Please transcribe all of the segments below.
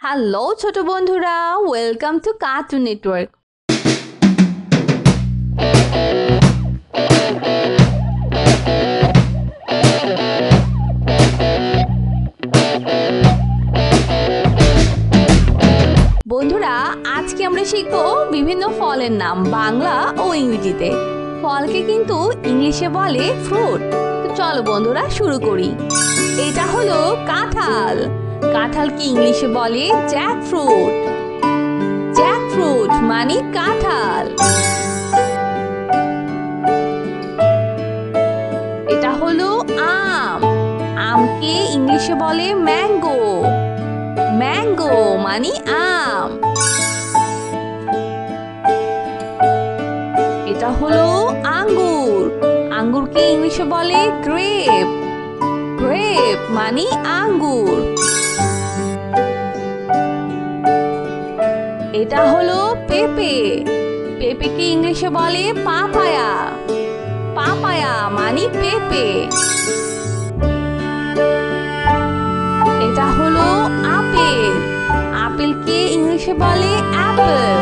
Hello ছোট বন্ধুরা, welcome to cartoon network. বন্ধুরা, আজকে আমরা শিখব বিভিন্ন ফলের নাম বাংলা ও ইংরেজিতে। ফলকে কিন্তু ইংলিশে বলে ফ্রুট। তো চলো বন্ধুরা শুরু করি। এটা হলো কাঁঠাল। কাঁঠালকে ইংলিশে বলে জ্যাকফ্রুট। জ্যাকফ্রুট মানে কাঁঠাল। এটা হলো আম। আমকে ইংলিশে বলে ম্যাঙ্গো। ম্যাঙ্গো মানে আম। এটা হলো আঙ্গুর। আঙ্গুরকে ইংলিশে বলে গ্রেপ। গ্রেপ মানে আঙ্গুর। এটা হলো পেঁপে। পেঁপেকে ইংলিশে বলে পাপায়া। পাপায়া মানে পেঁপে। এটা হলো আপেল। আপেলকে ইংলিশে বলে অ্যাপেল।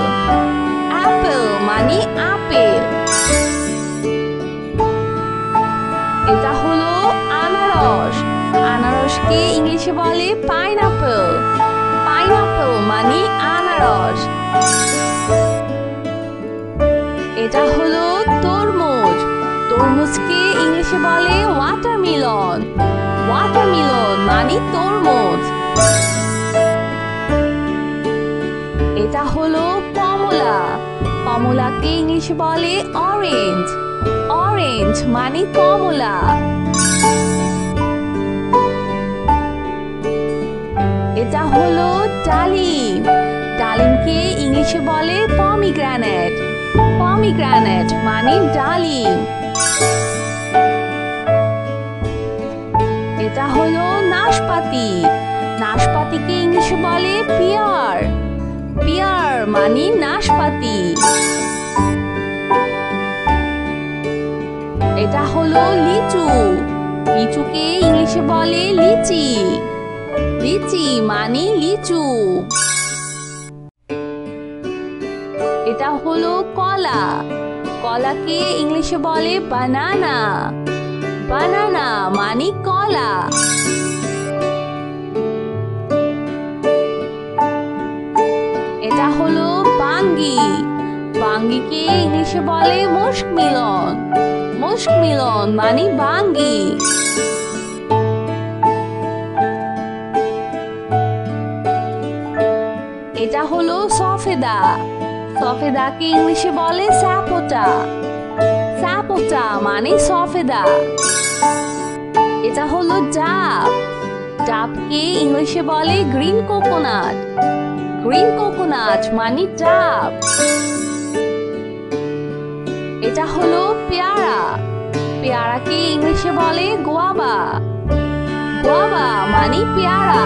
অ্যাপেল মানে আপেল। এটা হলো আনারস। আনারসকে ইংলিশে বলে পাইনাপেল। পাইনাপেল মানে আনারস। এটা হলো তরমুজ। তরমুজকে ইংলিশে বলে ওয়াটারমেলন। ওয়াটারমেলন মানে তরমুজ। এটা হলো কমলা। কমলাকে ইংলিশে বলে অরেঞ্জ। অরেঞ্জ মানে কমলা। এটা হলো ডালিম। ডালিমকে ইংলিশে বলে পমিগ্রানেট। পমিগ্রানেট মানে ডালিম। এটা হলো নাশপাতি। নাশপাতিকে ইংলিশে বলে পিয়ার। পিয়ার মানে নাশপাতি। এটা হলো লিচু। লিচুকে ইংলিশে বলে লিচি। লিচি মানে লিচু। এটা হলো কলা। কলাকে ইংলিশে বলে বানানা। বানানা মানে কলা। এটা হলো বাঙ্গি। বাঙ্গিকে ইংলিশে বলে মুস্কমেলন। মুস্কমেলন মানে বাঙ্গি। এটা হলো সফেদা। সফেদাকে ইংলিশে বলে স্যাপোটা। স্যাপোটা মানে সফেদা। এটা হলো ডাব। ডাবকে ইংলিশে বলে গ্রিন কোকোনাট। গ্রিন কোকোনাট মানে ডাব। এটা হলো পেয়ারা। পেয়ারাকে ইংলিশে বলে গোয়াবা। গোয়াবা মানে পেয়ারা।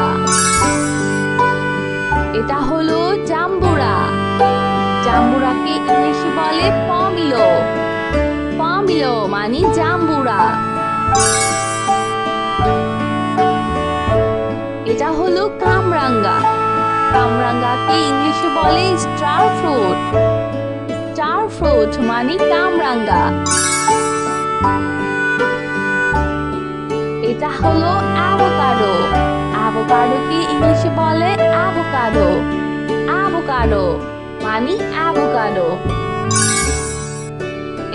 এটা হলো জাম্বুরা। জাম্বুরাকে ইংলিশে বলে পমিলো। পমিলো মানে জাম্বুরা। এটা হলো কামরাঙ্গা। কামরাঙ্গাকে ইংলিশে বলে স্টার ফ্রুট। স্টার ফ্রুট মানে কামরাঙ্গা। এটা হলো অ্যাভোকাডো। অ্যাভোকাডোকে ইংলিশে বলে অ্যাভোকাডো। অ্যাভোকাডো মানে অ্যাভোকাডো।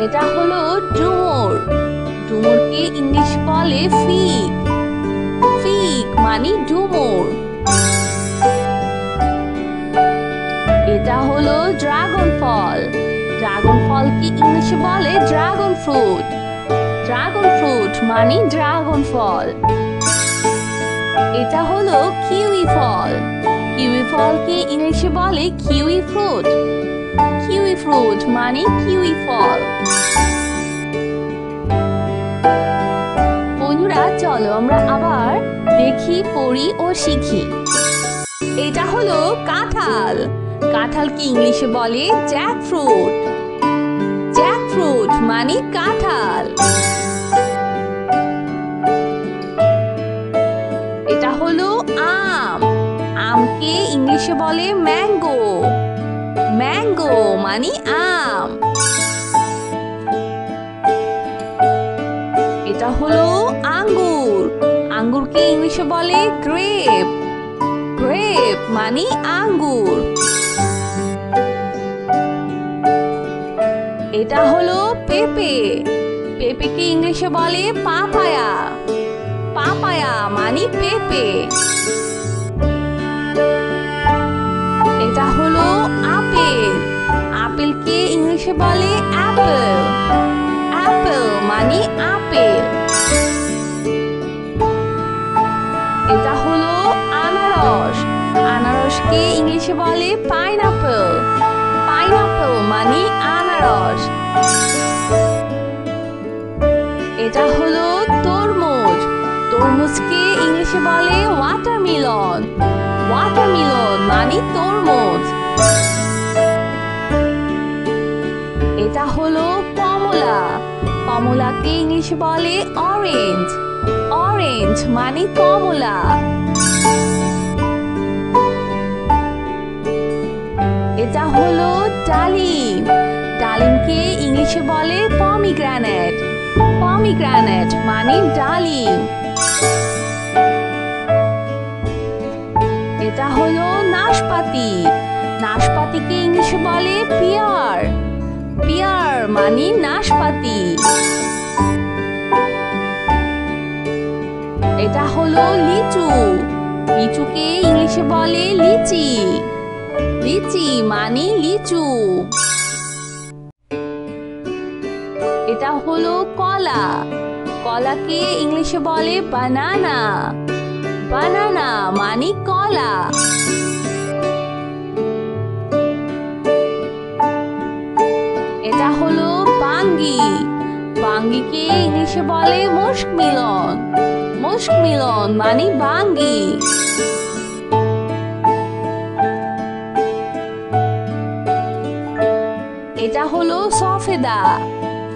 এটা হলো ডুমুর। ডুমুরকে ইংলিশ বলে ফিগ। ফিগ মানে ডুমুর। এটা হলো ড্রাগন ফল। ড্রাগন ফলকে ইংলিশে বলে ড্রাগন ফ্রুট। ড্রাগন ফ্রুট মানে ড্রাগন ফল। এটা হলো কিউই ফল। কিউই ফলকে ইংলিশে বলে কিউই ফ্রুট। কিউই ফ্রুট মানে কিউই ফল। বন্ধুরা চলো আমরা আবার দেখি, পড়ি ও শিখি। এটা হলো কাঁঠাল। কাঁঠালকে ইংলিশে বলে জ্যাকফ্রুট। জ্যাকফ্রুট মানে কাঁঠাল। এটা হলো আম। আমকে আমকে ইংলিশে বলে ম্যাঙ্গো। ম্যাঙ্গো মানে আম। এটা হলো আঙ্গুর। আঙ্গুরকে ইংলিশে বলে গ্রেপ। গ্রেপ মানে আঙ্গুর। এটা হলো পেঁপে। পেঁপেকে ইংলিশে বলে পাপায়া। পাপায়া মানে পেঁপে। এটা হলো আপেল। আপেলকে ইংলিশে বলে অ্যাপেল। অ্যাপেল মানে আপেল। এটা হলো আনারস। আনারসকে ইংলিশে বলে পাইনাপেল। পাইনাপেল মানে আনারস। এটা হলো তরমুজ। তরমুজকে ইংলিশে বলে ওয়াটারমেলন। ওয়াটারমেলন মানে তরমুজ। এটা হলো কমলা। কমলাকে ইংলিশে বলে অরেঞ্জ। অরেঞ্জ মানে কমলা। এটা হলো ডালিম। ডালিমকে ইংলিশে বলে পমিগ্রানেট। পমিগ্রানেট মানে ডালিম। এটা হলো নাশপাতি। নাশপাতিকে ইংলিশে বলে পিয়ার। পিয়ার মানে নাশপাতি। এটা হলো লিচু। লিচুকে ইংলিশে বলে লিচি। লিচি মানে লিচু। এটা হলো কলা। কলাকে ইংলিশে বলে বানানা। বানানা মানে কলা। এটা হলো বাঙ্গি। বাঙ্গিকে ইংলিশে বলে মুস্কমেলন। মুস্কমেলন মানে বাঙ্গি। এটা হলো সফেদা।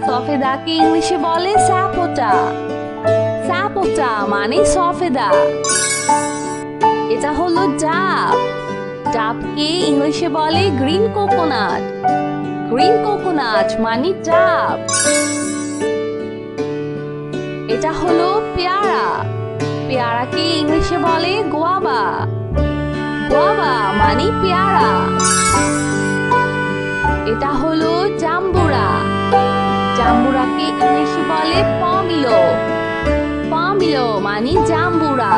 সফেদাকে ইংলিশে বলে স্যাপোটা। স্যাপোটা মানে সফেদা। এটা হলো ডাব। ডাবকে ইংলিশে বলে গ্রিন কোকোনাট। গ্রিন কোকোনাট মানে ডাব। এটা হলো পেয়ারা। পেয়ারাকে ইংলিশে বলে গোয়াবা। গোয়াবা মানে পেয়ারা। এটা হলো জাম্বুরা। জাম্বুরাকে ইংলিশে বলে পমিলো। পমিলো মানে জাম্বুরা।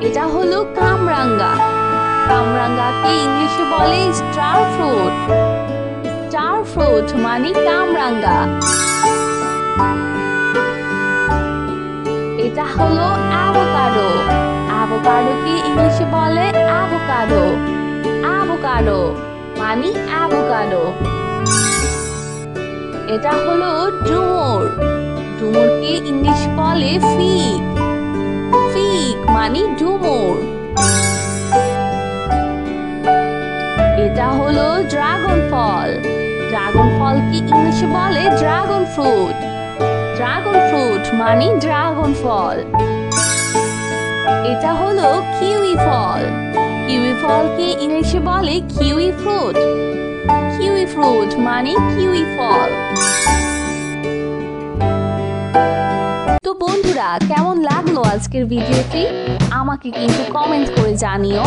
এটা হলো কামরাঙ্গা। কামরাঙ্গাকে ইংলিশে বলে স্টার ফ্রুট। স্টার ফ্রুট মানে কামরাঙ্গা। এটা হলো অ্যাভোকাডো। অ্যাভোকাডোকে ইংলিশে বলে অ্যাভোকাডো। অ্যাভোকাডো মানে অ্যাভোকাডো। এটা হলো ডুমুর। ডুমুরকে ইংলিশ বলে ফিগ। ফিগ মানে ডুমুর। এটা হলো ড্রাগন ফল। ড্রাগন ফলকে ইংলিশে বলে ড্রাগন ফ্রুট। ড্রাগন ফ্রুট মানে ড্রাগন ফল। এটা হলো কিউই ফল। কিউই ফলকে ইংলিশে বলে কিউই ফ্রুট। কিউই ফ্রুট মানে কিউই ফল। তো বন্ধুরা, কেমন লাগলো আজকের ভিডিওটি আমাকে কিন্তু কমেন্ট করে জানিও।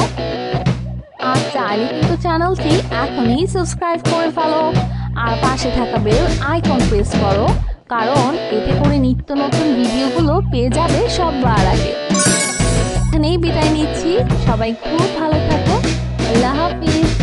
আর চাইলে কিন্তু চ্যানেলটি এখনই সাবস্ক্রাইব করে ফেলো আর পাশে থাকা বেল আইকন প্রেস করো, কারণ এতে করে নিত্য নতুন ভিডিওগুলো পেয়ে যাবে সবার আগে। এখানেই বিদায় নিচ্ছি। সবাই খুব ভালো থাকো। আল্লাহ হাফিজ।